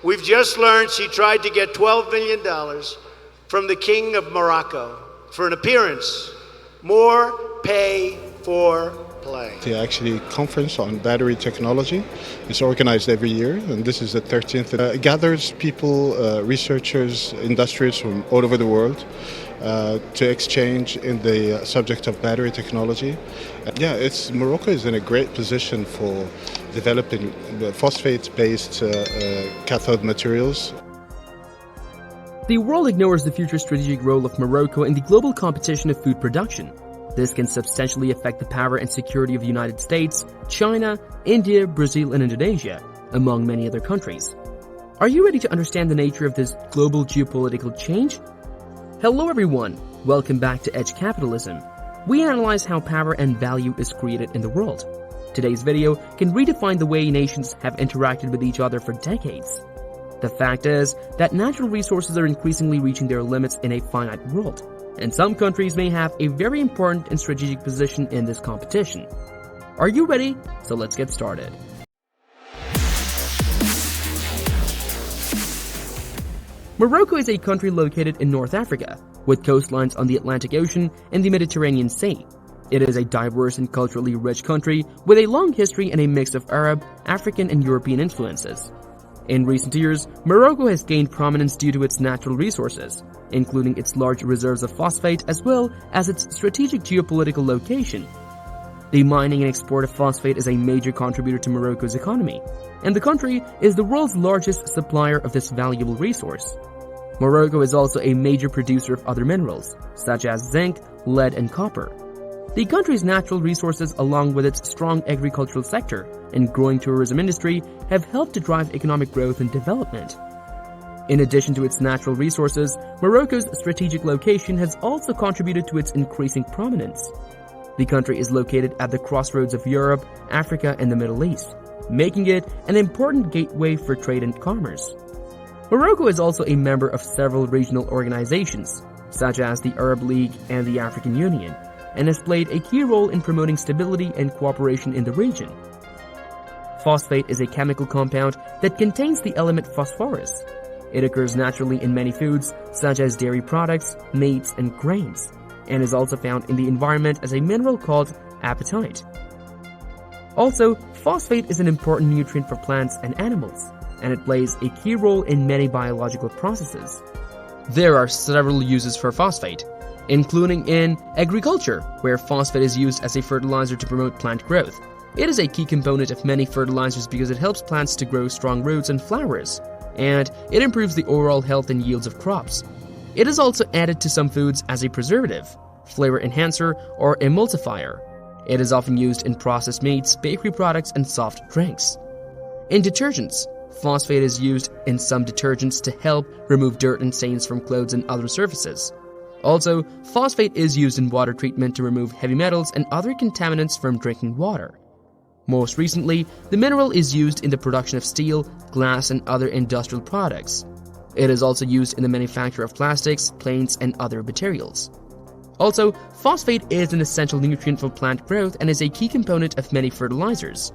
We've just learned she tried to get $12 million from the King of Morocco for an appearance. More pay for play. The actually conference on battery technology is organized every year, and this is the 13th. It gathers people, researchers, industrialists from all over the world to exchange in the subject of battery technology. Morocco is in a great position for developing phosphate-based cathode materials. The world ignores the future strategic role of Morocco in the global competition of food production. This can substantially affect the power and security of the United States, China, India, Brazil, and Indonesia, among many other countries. Are you ready to understand the nature of this global geopolitical change? Hello everyone, welcome back to Edge Capitalism. We analyze how power and value is created in the world. Today's video can redefine the way nations have interacted with each other for decades. The fact is that natural resources are increasingly reaching their limits in a finite world, and some countries may have a very important and strategic position in this competition. Are you ready? So let's get started. Morocco is a country located in North Africa, with coastlines on the Atlantic Ocean and the Mediterranean Sea. It is a diverse and culturally rich country with a long history and a mix of Arab, African, and European influences. In recent years, Morocco has gained prominence due to its natural resources, including its large reserves of phosphate as well as its strategic geopolitical location. The mining and export of phosphate is a major contributor to Morocco's economy, and the country is the world's largest supplier of this valuable resource. Morocco is also a major producer of other minerals, such as zinc, lead, and copper. The country's natural resources, along with its strong agricultural sector and growing tourism industry, have helped to drive economic growth and development. In addition to its natural resources, Morocco's strategic location has also contributed to its increasing prominence. The country is located at the crossroads of Europe, Africa, and the Middle East, making it an important gateway for trade and commerce. Morocco is also a member of several regional organizations, such as the Arab League and the African Union, and has played a key role in promoting stability and cooperation in the region. Phosphate is a chemical compound that contains the element phosphorus. It occurs naturally in many foods, such as dairy products, meats, and grains, and is also found in the environment as a mineral called apatite. Also, phosphate is an important nutrient for plants and animals, and it plays a key role in many biological processes. There are several uses for phosphate, including in agriculture, where phosphate is used as a fertilizer to promote plant growth. It is a key component of many fertilizers because it helps plants to grow strong roots and flowers, and it improves the overall health and yields of crops. It is also added to some foods as a preservative, flavor enhancer, or emulsifier. It is often used in processed meats, bakery products, and soft drinks. In detergents, phosphate is used in some detergents to help remove dirt and stains from clothes and other surfaces. Also, phosphate is used in water treatment to remove heavy metals and other contaminants from drinking water. Most recently, the mineral is used in the production of steel, glass, and other industrial products. It is also used in the manufacture of plastics, paints, and other materials. Also, phosphate is an essential nutrient for plant growth and is a key component of many fertilizers.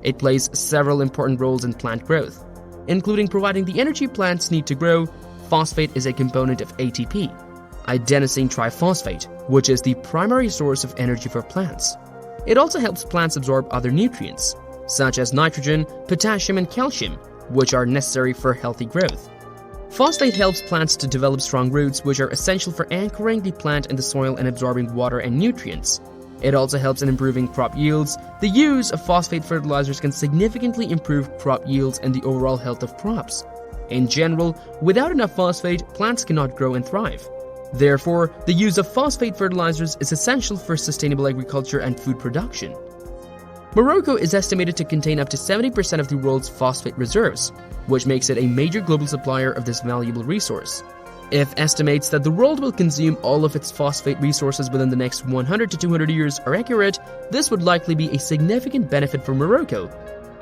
It plays several important roles in plant growth, including providing the energy plants need to grow. Phosphate is a component of ATP, adenosine triphosphate, which is the primary source of energy for plants. It also helps plants absorb other nutrients, such as nitrogen, potassium, and calcium, which are necessary for healthy growth. Phosphate helps plants to develop strong roots, which are essential for anchoring the plant in the soil and absorbing water and nutrients. It also helps in improving crop yields. The use of phosphate fertilizers can significantly improve crop yields and the overall health of crops. In general, without enough phosphate, plants cannot grow and thrive. Therefore, the use of phosphate fertilizers is essential for sustainable agriculture and food production. Morocco is estimated to contain up to 70% of the world's phosphate reserves, which makes it a major global supplier of this valuable resource. If estimates that the world will consume all of its phosphate resources within the next 100 to 200 years are accurate, this would likely be a significant benefit for Morocco.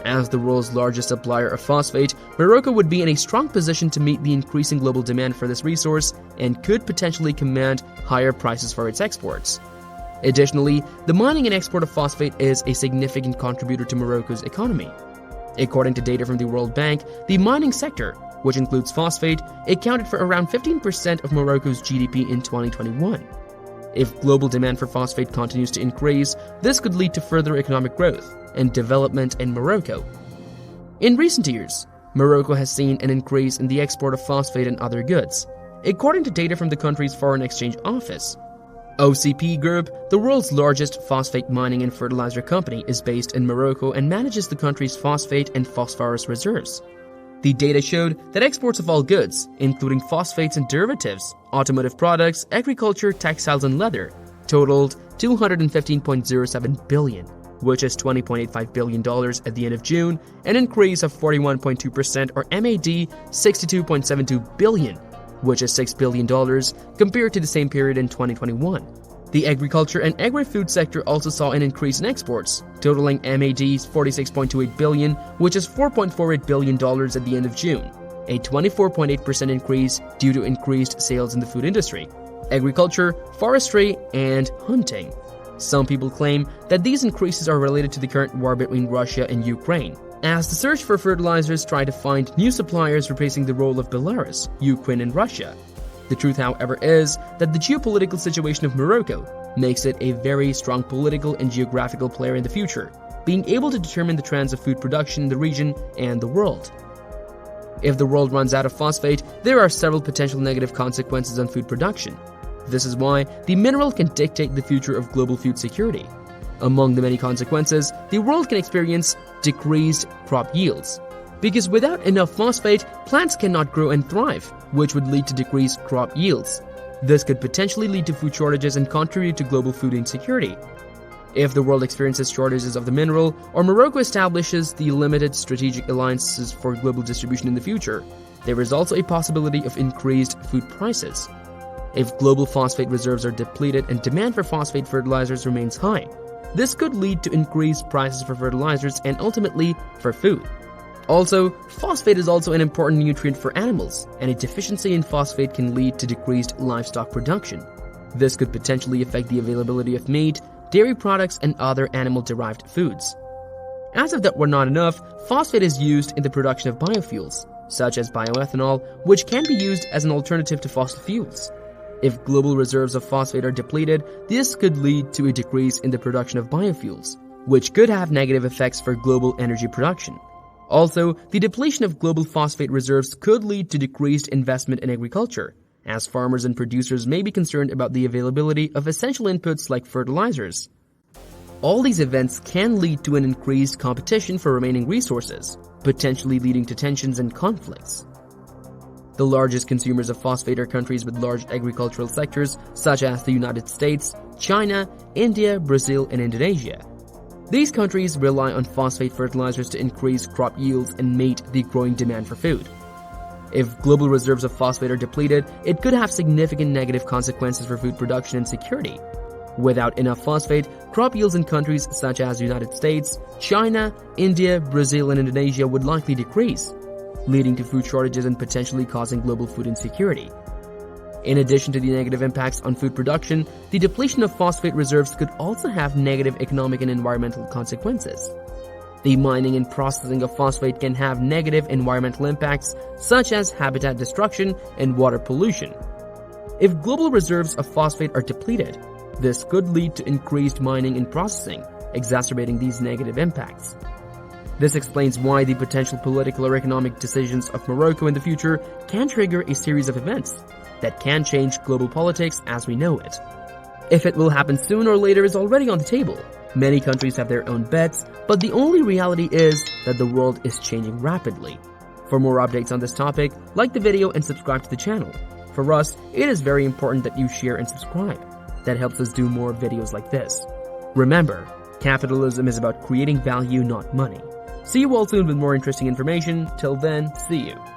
As the world's largest supplier of phosphate, Morocco would be in a strong position to meet the increasing global demand for this resource and could potentially command higher prices for its exports. Additionally, the mining and export of phosphate is a significant contributor to Morocco's economy. According to data from the World Bank, the mining sector, which includes phosphate, accounted for around 15% of Morocco's GDP in 2021. If global demand for phosphate continues to increase, this could lead to further economic growth and development in Morocco. In recent years, Morocco has seen an increase in the export of phosphate and other goods. According to data from the country's Foreign Exchange Office, OCP Group, the world's largest phosphate mining and fertilizer company, is based in Morocco and manages the country's phosphate and phosphorus reserves. The data showed that exports of all goods, including phosphates and derivatives, automotive products, agriculture, textiles, and leather, totaled $215.07 billion, which is $20.85 billion at the end of June, an increase of 41.2%, or MAD $62.72 billion, which is $6 billion compared to the same period in 2021. The agriculture and agri-food sector also saw an increase in exports, totaling MAD $46.28 billion, which is $4.48 billion at the end of June, a 24.8% increase due to increased sales in the food industry, agriculture, forestry, and hunting. Some people claim that these increases are related to the current war between Russia and Ukraine, as the search for fertilizers try to find new suppliers replacing the role of Belarus, Ukraine, and Russia. The truth, however, is that the geopolitical situation of Morocco makes it a very strong political and geographical player in the future, being able to determine the trends of food production in the region and the world. If the world runs out of phosphate, there are several potential negative consequences on food production. This is why the mineral can dictate the future of global food security. Among the many consequences, the world can experience decreased crop yields. Because without enough phosphate, plants cannot grow and thrive, which would lead to decreased crop yields. This could potentially lead to food shortages and contribute to global food insecurity. If the world experiences shortages of the mineral, or Morocco establishes the limited strategic alliances for global distribution in the future, there is also a possibility of increased food prices. If global phosphate reserves are depleted and demand for phosphate fertilizers remains high, this could lead to increased prices for fertilizers and ultimately for food. Also, phosphate is also an important nutrient for animals, and a deficiency in phosphate can lead to decreased livestock production. This could potentially affect the availability of meat, dairy products, and other animal-derived foods. As if that were not enough, phosphate is used in the production of biofuels, such as bioethanol, which can be used as an alternative to fossil fuels. If global reserves of phosphate are depleted, this could lead to a decrease in the production of biofuels, which could have negative effects for global energy production. Also, the depletion of global phosphate reserves could lead to decreased investment in agriculture, as farmers and producers may be concerned about the availability of essential inputs like fertilizers. All these events can lead to an increased competition for remaining resources, potentially leading to tensions and conflicts. The largest consumers of phosphate are countries with large agricultural sectors such as the United States, China, India, Brazil, and Indonesia. These countries rely on phosphate fertilizers to increase crop yields and meet the growing demand for food. If global reserves of phosphate are depleted, it could have significant negative consequences for food production and security. Without enough phosphate, crop yields in countries such as the United States, China, India, Brazil, and Indonesia would likely decrease, leading to food shortages and potentially causing global food insecurity. In addition to the negative impacts on food production, the depletion of phosphate reserves could also have negative economic and environmental consequences. The mining and processing of phosphate can have negative environmental impacts such as habitat destruction and water pollution. If global reserves of phosphate are depleted, this could lead to increased mining and processing, exacerbating these negative impacts. This explains why the potential political or economic decisions of Morocco in the future can trigger a series of events that can change global politics as we know it. If it will happen soon or later is already on the table. Many countries have their own bets, but the only reality is that the world is changing rapidly. For more updates on this topic, like the video and subscribe to the channel. For us, it is very important that you share and subscribe. That helps us do more videos like this. Remember, capitalism is about creating value, not money. See you all soon with more interesting information. Till then, see you.